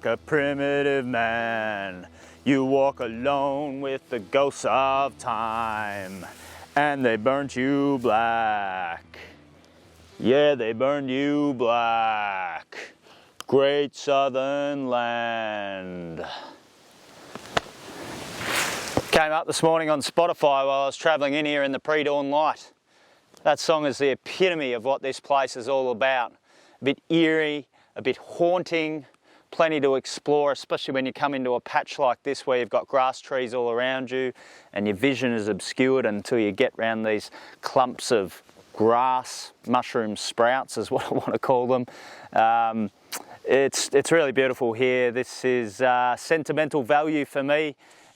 like a primitive man. You walk alone with the ghosts of time, and they burnt you black. Yeah, they burned you black. Great southern land. Came up this morning on Spotify while I was travelling in here in the pre-dawn light. That song is the epitome of what this place is all about. A bit eerie, a bit haunting, plenty to explore, especially when you come into a patch like this where you've got grass trees all around you and your vision is obscured until you get round these clumps of grass, mushroom sprouts is what I want to call them. It's really beautiful here. This is sentimental value for me.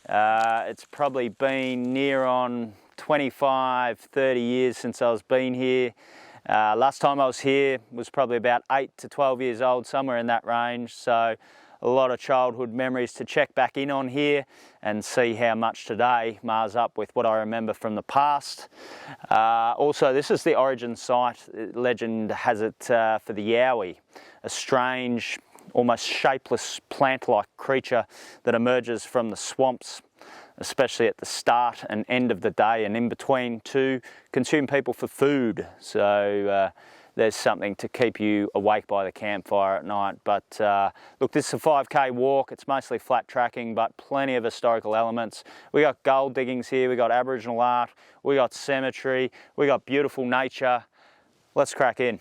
It's probably been near on 25, 30 years since I was been here. Last time I was here was probably about 8 to 12 years old, somewhere in that range. So a lot of childhood memories to check back in on here and see how much today mars up with what I remember from the past. Also, this is the origin site. Legend has it for the yowie, a strange, almost shapeless plant-like creature that emerges from the swamps, especially at the start and end of the day and in between, to consume people for food. So there's something to keep you awake by the campfire at night. But look, this is a 5k walk. It's mostly flat tracking, but plenty of historical elements. We got gold diggings here, we got Aboriginal art, we got cemetery, we got beautiful nature. Let's crack in.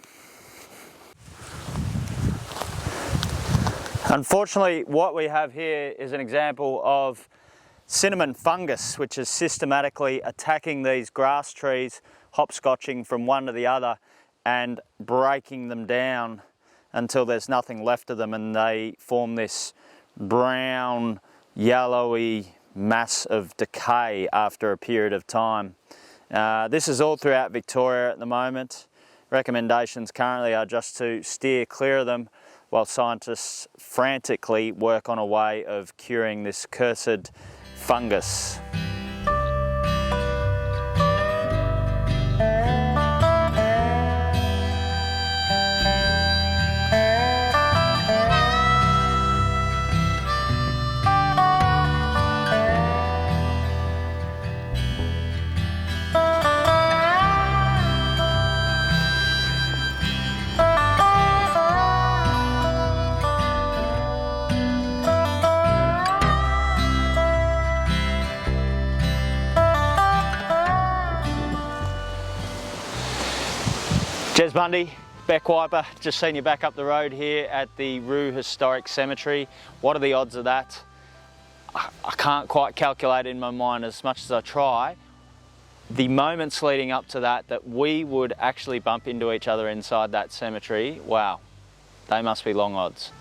Unfortunately, what we have here is an example of cinnamon fungus, which is systematically attacking these grass trees, hopscotching from one to the other and breaking them down until there's nothing left of them, and they form this brown, yellowy mass of decay after a period of time. This is all throughout Victoria at the moment. Recommendations currently are just to steer clear of them while scientists frantically work on a way of curing this cursed fungus. Jez Bundy, Beck Wiper, just seen you back up the road here at the Whroo Historic Cemetery. What are the odds of that? I can't quite calculate in my mind as much as I try. The moments leading up to that we would actually bump into each other inside that cemetery, wow, they must be long odds.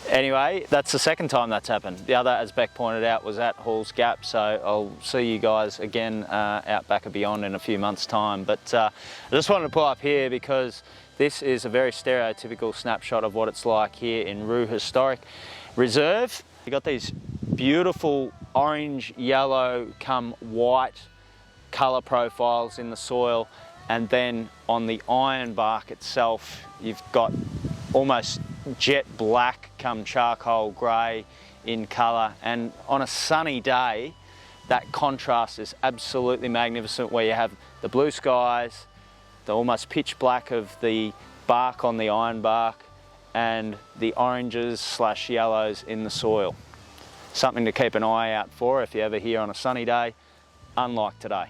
Anyway, that's the second time that's happened. The other, as Beck pointed out, was at Hall's Gap, so I'll see you guys again out back and beyond in a few months' time. But I just wanted to pull up here because this is a very stereotypical snapshot of what it's like here in Whroo Historic Reserve. You've got these beautiful orange, yellow, come white colour profiles in the soil, and then on the ironbark itself, you've got almost jet black come charcoal grey in colour, and on a sunny day that contrast is absolutely magnificent, where you have the blue skies, the almost pitch black of the bark on the ironbark, and the oranges / yellows in the soil. Something to keep an eye out for if you're ever here on a sunny day, unlike today.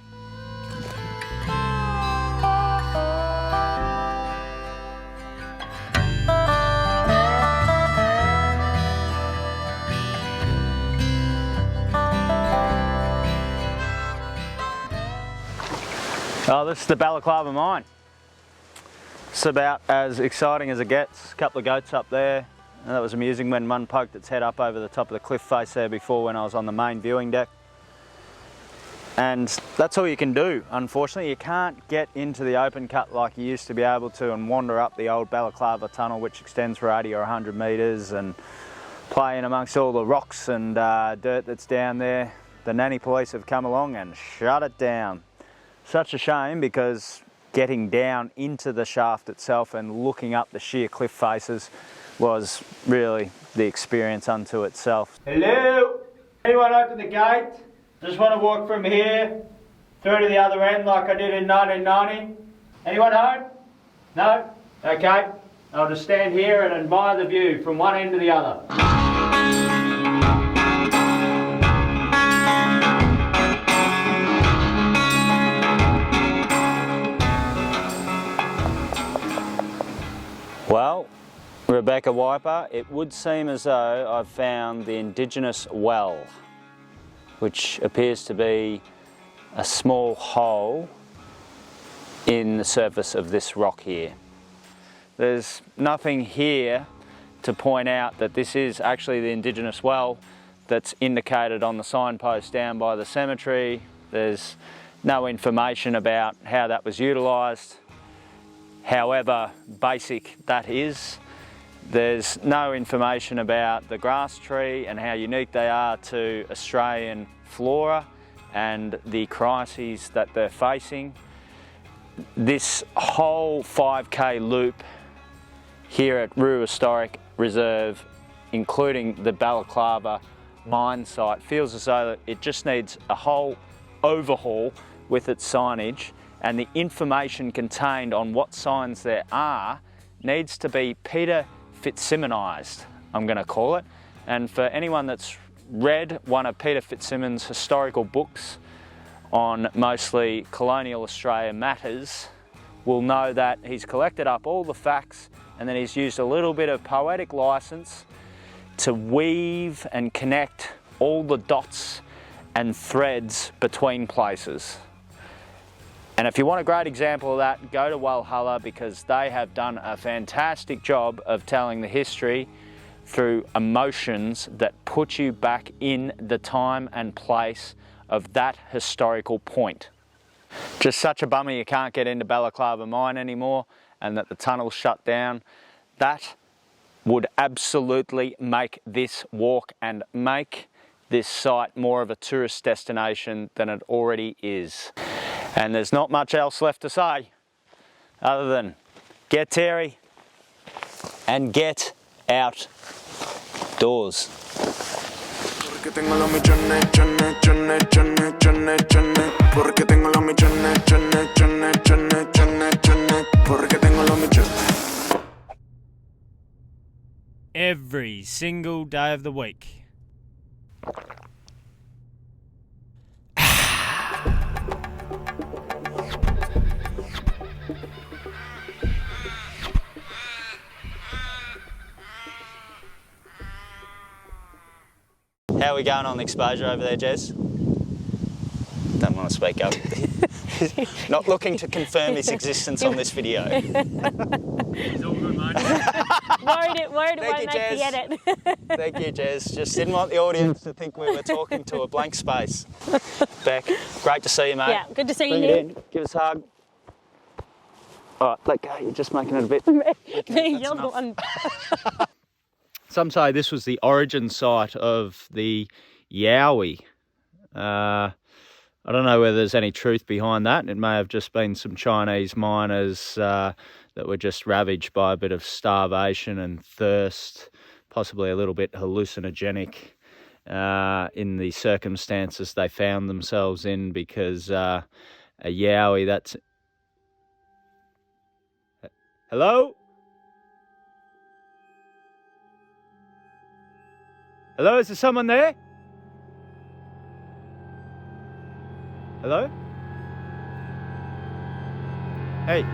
Oh, this is the Balaclava Mine. It's about as exciting as it gets. A couple of goats up there. And that was amusing when one poked its head up over the top of the cliff face there before when I was on the main viewing deck. And that's all you can do, unfortunately. You can't get into the open cut like you used to be able to and wander up the old Balaclava Tunnel, which extends for 80 or 100 metres, and play in amongst all the rocks and dirt that's down there. The nanny police have come along and shut it down. Such a shame, because getting down into the shaft itself and looking up the sheer cliff faces was really the experience unto itself. Hello? Anyone open the gate? Just want to walk from here through to the other end like I did in 1990. Anyone home? No? Okay. I'll just stand here and admire the view from one end to the other. Well, Rebecca Wiper, it would seem as though I've found the indigenous well, which appears to be a small hole in the surface of this rock here. There's nothing here to point out that this is actually the indigenous well that's indicated on the signpost down by the cemetery. There's no information about how that was utilised, however basic that is. There's no information about the grass tree and how unique they are to Australian flora and the crises that they're facing. This whole 5K loop here at Whroo Historic Reserve, including the Balaclava Mine site, feels as though it just needs a whole overhaul with its signage, and the information contained on what signs there are needs to be Peter Fitzsimonised, I'm going to call it. And for anyone that's read one of Peter Fitzsimmons' historical books on mostly colonial Australia matters, will know that he's collected up all the facts and then he's used a little bit of poetic license to weave and connect all the dots and threads between places. And if you want a great example of that, go to Walhalla, because they have done a fantastic job of telling the history through emotions that put you back in the time and place of that historical point. Just such a bummer you can't get into Balaclava Mine anymore and that the tunnel's shut down. That would absolutely make this walk and make this site more of a tourist destination than it already is. And there's not much else left to say other than get Terry and get outdoors. Porque tengo los millones, chones, chones, chones, chones, chones. Porque tengo los millones, chones, chones, chones, chones, chones. Porque tengo los millones. Every single day of the week. How are we going on the exposure over there, Jez? Don't want to speak up. Not looking to confirm his existence on this video. It's all good, mate. worried it won't make Jez. the edit. Thank you, Jez. Just didn't want the audience to think we were talking to a blank space. Beck, great to see you, mate. Yeah, good to see Bring you. it in. Give us a hug. All right, let go. You're just making it a bit... Okay, You're the one. Some say this was the origin site of the Yowie. I don't know whether there's any truth behind that. It may have just been some Chinese miners that were just ravaged by a bit of starvation and thirst, possibly a little bit hallucinogenic in the circumstances they found themselves in, because a Yowie, that's... Hello? Hello, is there someone there? Hello? Hey.